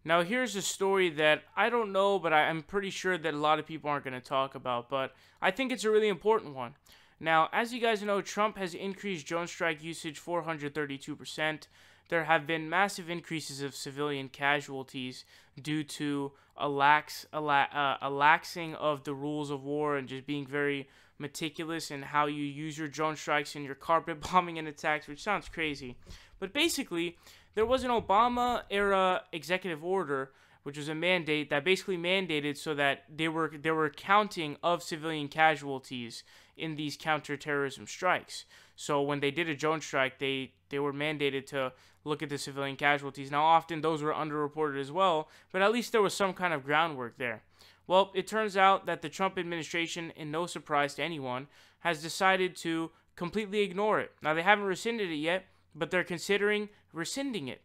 Now, here's a story that I don't know, but I'm pretty sure that a lot of people aren't going to talk about, but I think it's a really important one. Now, as you guys know, Trump has increased drone strike usage 432%. There have been massive increases of civilian casualties due to a laxing of the rules of war and just being very meticulous in how you use your drone strikes and your carpet bombing and attacks, which sounds crazy. But basically, there was an Obama era executive order, which was a mandate that basically mandated so that there were counting of civilian casualties in these counterterrorism strikes. So when they did a drone strike, they were mandated to look at the civilian casualties. Now, often those were underreported as well, but at least there was some kind of groundwork there. Well, it turns out that the Trump administration, in no surprise to anyone, has decided to completely ignore it. Now, they haven't rescinded it yet, but they're considering rescinding it.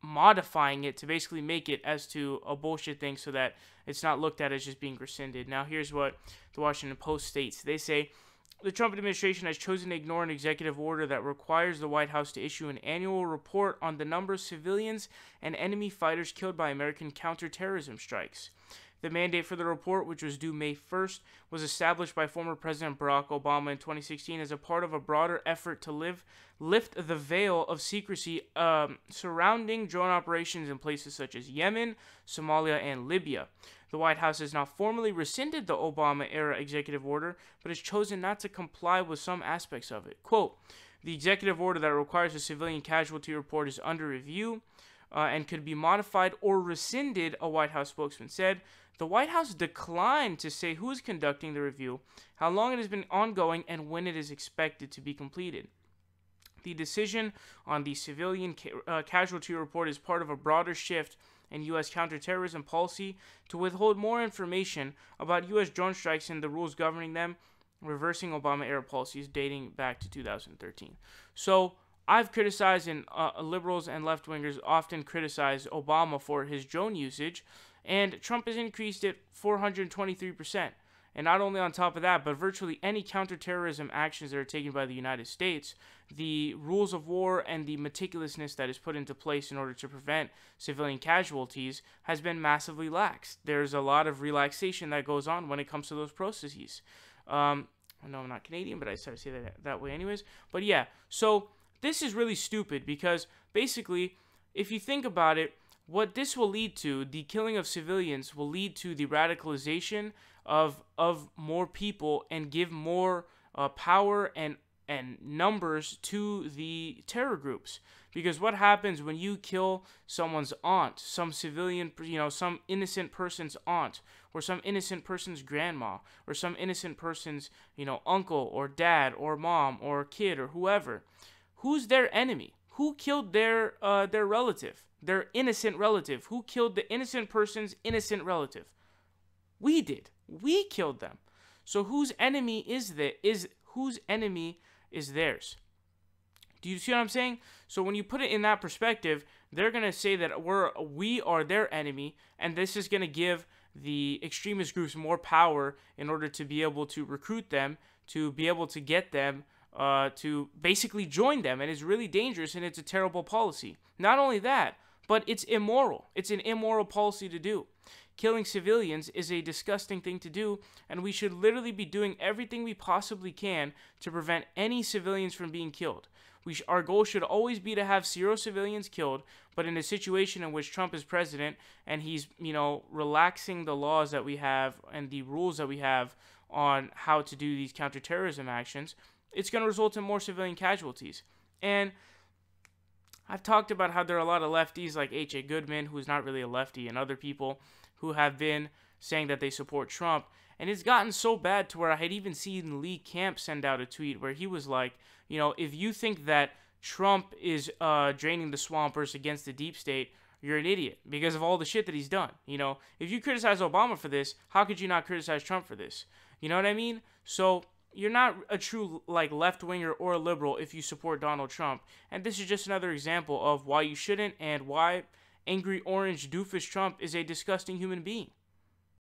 Modifying it to basically make it as to a bullshit thing so that it's not looked at as just being rescinded. Now, here's what the Washington Post states. They say, the Trump administration has chosen to ignore an executive order that requires the White House to issue an annual report on the number of civilians and enemy fighters killed by American counterterrorism strikes. The mandate for the report, which was due May 1st, was established by former President Barack Obama in 2016 as a part of a broader effort to lift the veil of secrecy surrounding drone operations in places such as Yemen, Somalia, and Libya. The White House has now formally rescinded the Obama-era executive order, but has chosen not to comply with some aspects of it. Quote, the executive order that requires a civilian casualty report is under review and could be modified or rescinded, a White House spokesman said. The White House declined to say who is conducting the review, how long it has been ongoing, and when it is expected to be completed. The decision on the civilian casualty report is part of a broader shift in U.S. counterterrorism policy to withhold more information about U.S. drone strikes and the rules governing them, reversing Obama-era policies dating back to 2013. So, I've criticized, and liberals and left-wingers often criticize Obama for his drone usage, and Trump has increased it 423%. And not only on top of that, but virtually any counterterrorism actions that are taken by the United States, the rules of war and the meticulousness that is put into place in order to prevent civilian casualties has been massively lax. There's a lot of relaxation that goes on when it comes to those processes. I know I'm not Canadian, but I started to say that way anyways. But yeah, so this is really stupid because basically, if you think about it, what this will lead to, the killing of civilians, will lead to the radicalization of more people and give more power and numbers to the terror groups. Because what happens when you kill someone's aunt, some civilian, some innocent person's aunt, or some innocent person's grandma, or some innocent person's, uncle or dad or mom or kid or whoever? Who's their enemy? Who killed their relative, their innocent relative? Who killed the innocent person's innocent relative? We did. We killed them. So whose enemy whose enemy is theirs? Do you see what I'm saying? So when you put it in that perspective, they're gonna say that we are their enemy, and this is gonna give the extremist groups more power in order to be able to recruit them, to be able to get them to basically join them, and it's really dangerous, and it's a terrible policy. Not only that, but it's immoral. It's an immoral policy to do. Killing civilians is a disgusting thing to do, and we should literally be doing everything we possibly can to prevent any civilians from being killed. Our goal should always be to have 0 civilians killed, but in a situation in which Trump is president and he's, relaxing the laws that we have and the rules that we have on how to do these counterterrorism actions, it's going to result in more civilian casualties. And I've talked about how there are a lot of lefties like H.A. Goodman, who's not really a lefty, and other people who have been saying that they support Trump. And it's gotten so bad to where I had even seen Lee Camp send out a tweet where he was like, if you think that Trump is draining the swampers against the deep state, you're an idiot because of all the shit that he's done. If you criticize Obama for this, how could you not criticize Trump for this? You know what I mean? So you're not a true left-winger or a liberal if you support Donald Trump. And this is just another example of why you shouldn't, and why angry orange doofus Trump is a disgusting human being.